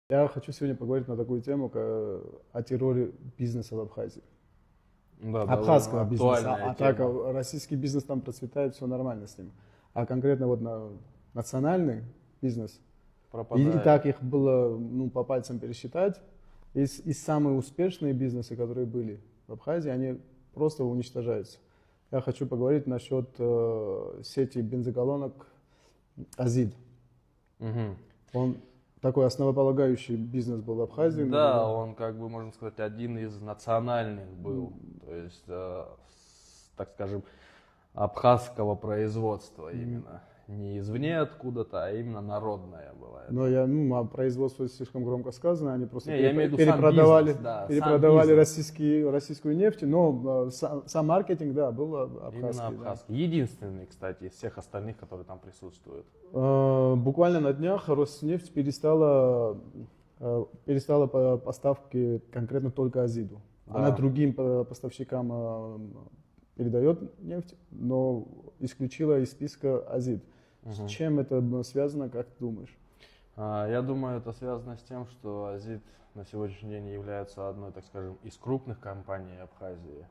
Я хочу сегодня поговорить на такую тему, о терроре бизнеса в Абхазии. Да, довольно Абхазского бизнеса. актуальная А так тема. российский бизнес там процветает, все нормально с ним. А конкретно вот национальный бизнес, и Пропадает. так их было по пальцам пересчитать. И самые успешные бизнесы, которые были в Абхазии, они просто уничтожаются. Я хочу поговорить насчет сети бензоколонок Азид. Мгм. Он такой основополагающий бизнес был в Абхазии. Да, он, как бы, можно сказать, один из национальных был. То есть, так скажем, абхазского производства именно. Не извне откуда-то, а именно народное было Но это. а производство слишком громко сказано, они просто Не, я имею в виду сам перепродавали, бизнес, да, сам перепродавали бизнес. российскую нефть, но сам маркетинг, да, был Именно абхазский, да. абхазский. Единственный, кстати, из всех остальных, которые там присутствуют. Буквально на днях Роснефть перестала поставки конкретно только Азиду. Она Да. другим поставщикам передает нефть, но исключила из списка Азид. С Мгм. чем это связано, как ты думаешь? Я думаю, это связано с тем, что Азид на сегодняшний день является одной, так скажем, из крупных компаний Абхазии.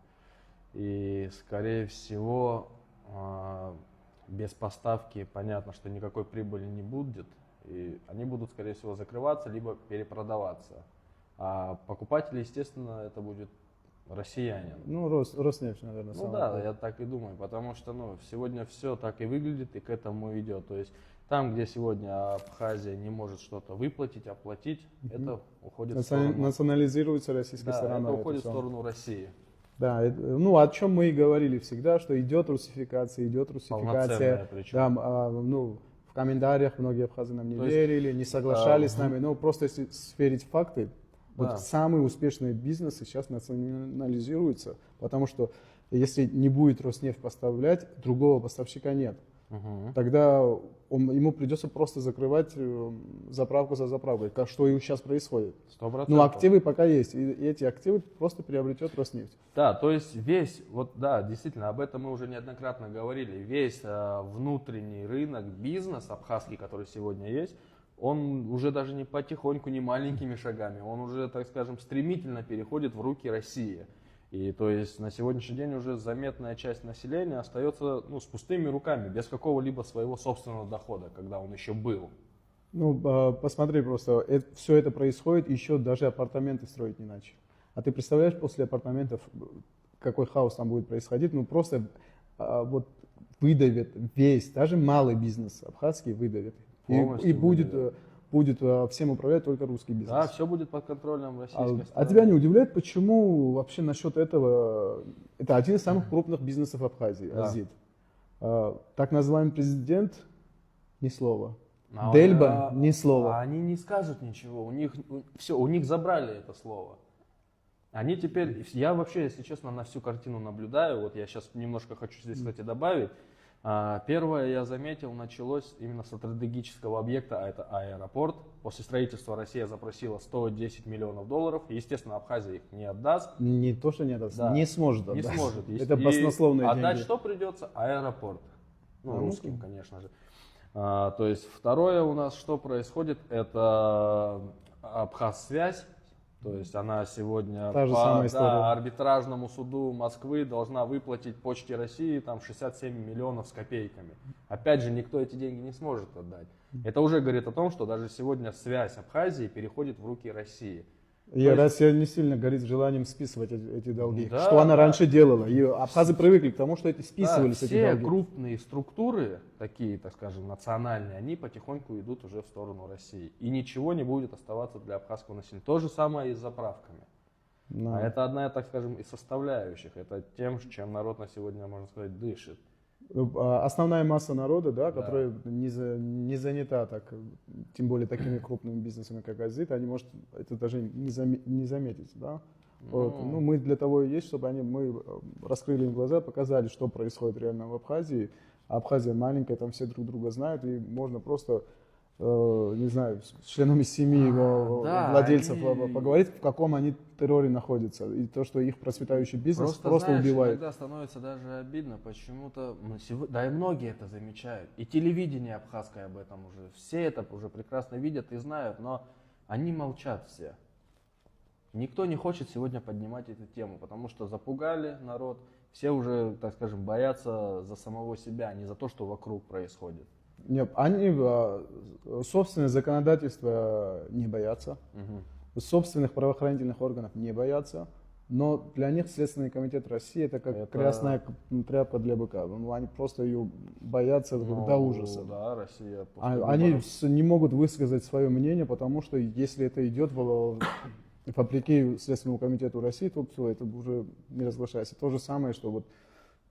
И, скорее всего, без поставки понятно, что никакой прибыли не будет. И они будут, скорее всего, закрываться, либо перепродаваться. А покупатели, естественно, это будет россиянин. Ну, Роснефть, наверное, Ну самая. да, я так и думаю, потому что сегодня все так и выглядит и к этому идет. То есть там, где сегодня Абхазия не может что-то выплатить, оплатить, это уходит в сторону, Национализируется российской да, это стороной. уходит в всё. сторону России. Да, о чем мы и говорили всегда, что идет русификация. Полноценная причем. Да, в комментариях многие абхазы нам не То есть, верили, не соглашались с в- нами. Но просто если сверить факты, вот да, самые успешные бизнесы сейчас национализируются, потому что если не будет Роснефть поставлять, другого поставщика нет. мгм. Тогда ему придется просто закрывать заправку за заправкой, что и сейчас происходит. 100%. Ну, активы пока есть, и эти активы просто приобретет Роснефть. Да, то есть весь, вот да, действительно, об этом мы уже неоднократно говорили, весь внутренний рынок, бизнес абхазский, который сегодня есть, он уже даже не потихоньку, не маленькими шагами, он уже, так скажем, стремительно переходит в руки России. И то есть на сегодняшний день уже заметная часть населения остается с пустыми руками, без какого-либо своего собственного дохода, когда он еще был. Посмотри просто, все это происходит, еще даже апартаменты строить не начали. А ты представляешь, после апартаментов, какой хаос там будет происходить? Ну, просто вот выдавят весь, даже малый бизнес абхазский выдавят. И Полностью выдавят. будет всем управлять только русский Да, бизнес. все будет под контролем А, российской а тебя не стороны. удивляет, почему вообще насчет этого, это один из самых крупных бизнесов Абхазии, Да. Азид. Так называемый президент, ни слова. А Дельба, ни слова. они не скажут ничего, все, у них забрали это слово. Они теперь, я вообще, если честно, на всю картину наблюдаю, вот я сейчас немножко хочу здесь, кстати, добавить. Первое, я заметил, началось именно со стратегического объекта, а это аэропорт. После строительства Россия запросила 110 миллионов долларов. Естественно, Абхазия их не отдаст. Не то, что не отдаст, Да. не сможет Не отдать. сможет. Это И баснословные отдать деньги. что придется? Аэропорт. Ну, Русским, конечно же. То есть второе у нас что происходит? Это Абхазсвязь. То есть она сегодня Та же по самая история. арбитражному суду Москвы должна выплатить Почте России там 67 миллионов с копейками. Опять же, никто эти деньги не сможет отдать. Это уже говорит о том, что даже сегодня связь Абхазии переходит в руки России. И То есть- Россия не сильно горит желанием списывать эти долги. Да, что она да. раньше делала. И абхазы привыкли к тому, что эти списывались, Да, эти все долги. крупные структуры, такие, так скажем, национальные, они потихоньку идут уже в сторону России. И ничего не будет оставаться для абхазского населения. То же самое и с заправками. Да. А это одна, так скажем, из составляющих. Это тем, чем народ на сегодня, можно сказать, дышит. Основная масса народа, да, Да. которая не занята так, тем более такими крупными бизнесами, как Азит, они, может, это даже не заметить, да. Вот. Ну. Мы для того и есть, чтобы мы раскрыли им глаза, показали, что происходит реально в Абхазии. А Абхазия маленькая, там все друг друга знают, и можно просто, не знаю, с членами семьи Да, владельцев они- поговорить, в каком они терроре находятся. И то, что их процветающий бизнес просто знаешь, убивает. иногда становится даже обидно, почему-то, да и многие это замечают. И телевидение абхазское об этом уже, все это уже прекрасно видят и знают, но они молчат все. Никто не хочет сегодня поднимать эту тему, потому что запугали народ, все уже, так скажем, боятся за самого себя, а не за то, что вокруг происходит. Нет, они собственное законодательство не боятся, собственных правоохранительных органов не боятся, но для них Следственный комитет России это как красная тряпка для быка. Ну, они просто ее боятся до ужаса. Да, Россия. Они не могут высказать свое мнение, потому что если это идет вопреки Следственному комитету России, то все, это уже не разглашается. То же самое, что вот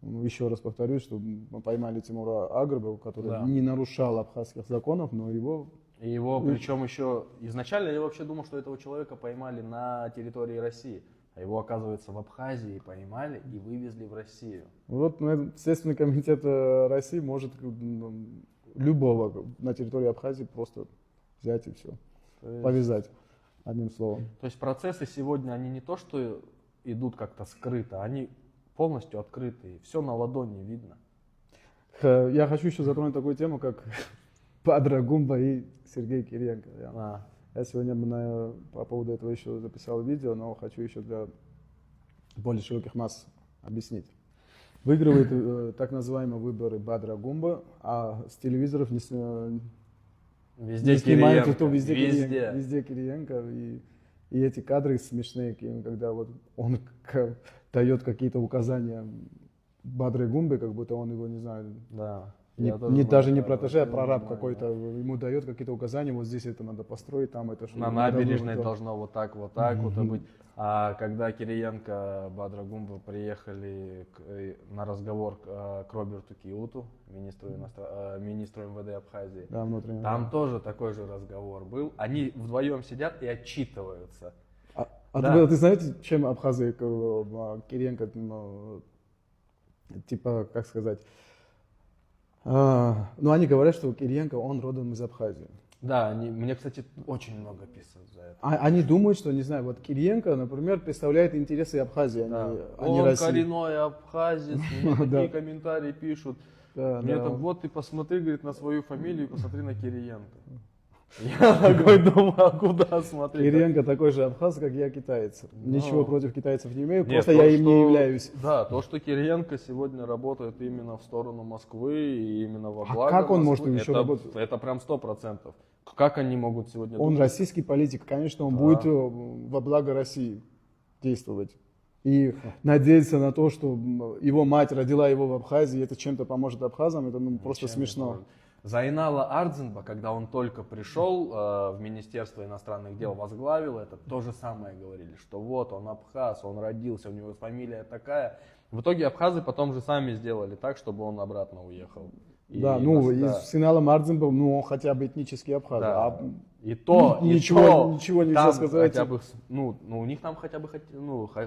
еще раз повторюсь, что мы поймали Тимура Агрбова, который не нарушал абхазских законов, но его... Причем еще изначально я вообще думал, что этого человека поймали на территории России, а его, оказывается, в Абхазии поймали и вывезли в Россию. Вот Следственный комитет России может любого на территории Абхазии просто взять и все, повязать, одним словом. То есть процессы сегодня, они не то, что идут как-то скрыто, они полностью открытые, все на ладони видно. Я хочу еще затронуть такую тему, как Бадра Гумба и Сергей Кириенко. Я сегодня по поводу этого еще записал видео, но хочу еще для более широких масс объяснить. Выигрывает так называемые выборы Бадра Гумба, а с телевизоров не снимают везде Кириенко. И эти кадры смешные, когда вот он дает какие-то указания Бадре Гумбе, как будто он его, не знаю, даже не протеже, а прораб какой-то, ему дает какие-то указания, вот здесь это надо построить, там это что. На набережной должно вот так вот быть. А когда Кириенко, Бадра Гумба приехали на разговор к Роберту Киуту, министру МВД Абхазии, там тоже такой же разговор был. Они вдвоем сидят и отчитываются. Ты знаете, чем абхазы Кириенко, типа, как сказать, они говорят, что Кириенко, он родом из Абхазии. Да, мне, кстати, очень много писают за это. Они думают, что, не знаю, вот Кириенко, например, представляет интересы Абхазии, а не России. Он коренной абхазец, мне такие комментарии пишут. Мне там, вот ты посмотри, говорит, на свою фамилию и посмотри на Кириенко. Я такой думал, куда смотреть. Кириенко такой же абхаз, как я, китаец. Ничего против китайцев не имею, просто я им не являюсь. Да, то, что Кириенко сегодня работает именно в сторону Москвы и именно во благо как он Москвы, может еще работать? Это прям 100%. Как они могут сегодня... Он российский политик, конечно, он будет во благо России действовать. И надеяться на то, что его мать родила его в Абхазии, это чем-то поможет абхазам, это просто смешно. Зайнала Ардзинба, когда он только пришел в Министерство иностранных дел, возглавил это, то же самое говорили, что вот он абхаз, он родился, у него фамилия такая. В итоге абхазы потом же сами сделали так, чтобы он обратно уехал. И с Зайналом Ардзинбом, он хотя бы этнический абхаз. Да. Ничего нельзя сказать. Хотя бы, у них там хотя бы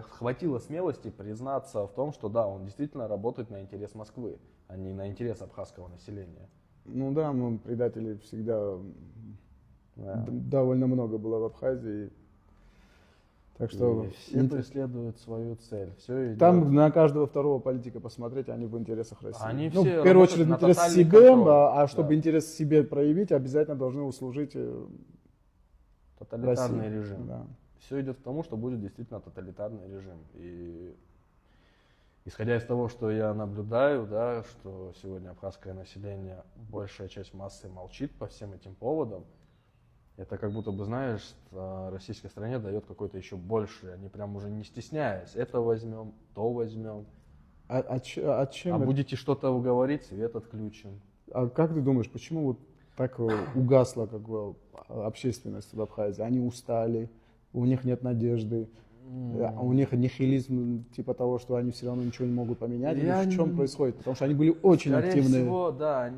хватило смелости признаться в том, что да, он действительно работает на интерес Москвы, а не на интерес абхазского населения. Предателей всегда довольно много было в Абхазии. Так что все преследуют свою цель. Там на каждого второго политика посмотреть, они в интересах России. Они в первую очередь интерес себе, чтобы интерес себе проявить, обязательно должны услужить тоталитарный режим. Да. Все идет к тому, что будет действительно тоталитарный режим. И исходя из того, что я наблюдаю, да, что сегодня абхазское население, большая часть массы молчит по всем этим поводам, это как будто бы, знаешь, российской стране дает какой-то еще больше, они прям уже не стесняясь, это возьмем, то возьмем. Будете что-то говорить, свет отключим. А как ты думаешь, почему вот так угасла общественность в Абхазии? Они устали, у них нет надежды. У них нихилизм типа того, что они все равно ничего не могут поменять. В чем происходит? Потому что они были очень активны. Скорее всего, да.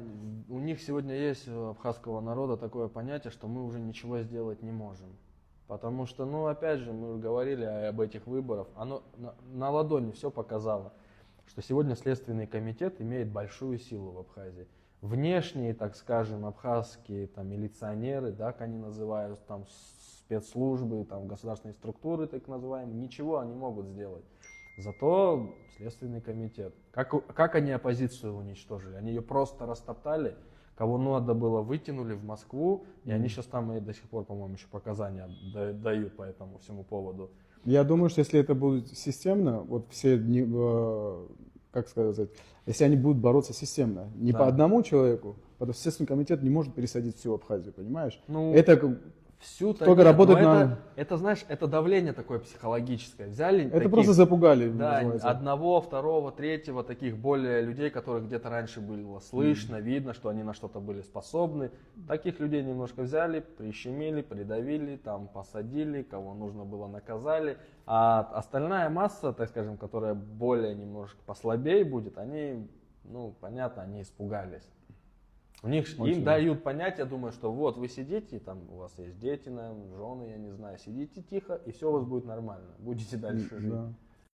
У них сегодня есть у абхазского народа такое понятие, что мы уже ничего сделать не можем. Потому что, опять же, мы говорили об этих выборах. Оно на ладони все показало, что сегодня Следственный комитет имеет большую силу в Абхазии. Внешние, так скажем, абхазские милиционеры, да, как они называют, спецслужбы, государственные структуры, так называемые, ничего они могут сделать. Зато Следственный комитет. Как они оппозицию уничтожили? Они ее просто растоптали. кого надо было, вытянули в Москву, и они сейчас там и до сих пор, по-моему, еще показания дают по этому всему поводу. Я думаю, что если это будет системно, вот все, как сказать, если они будут бороться системно, не Да. по одному человеку, потому что Следственный комитет не может пересадить всю Абхазию, понимаешь? Ну, Это всю-то только нет, работает но на... это, знаешь, это давление такое психологическое. Взяли Это таких, просто запугали, да, называется. одного, второго, третьего, таких более людей, которых где-то раньше было слышно, видно, что они на что-то были способны. Таких людей немножко взяли, прищемили, придавили, там посадили, кого нужно было наказали. А остальная масса, так скажем, которая более немножко послабее будет, они, ну, понятно, они испугались. У них, Очень. им дают понять, я думаю, что вот вы сидите, там у вас есть дети, наверное, жены, я не знаю, сидите тихо, и все у вас будет нормально, будете дальше жить. Да.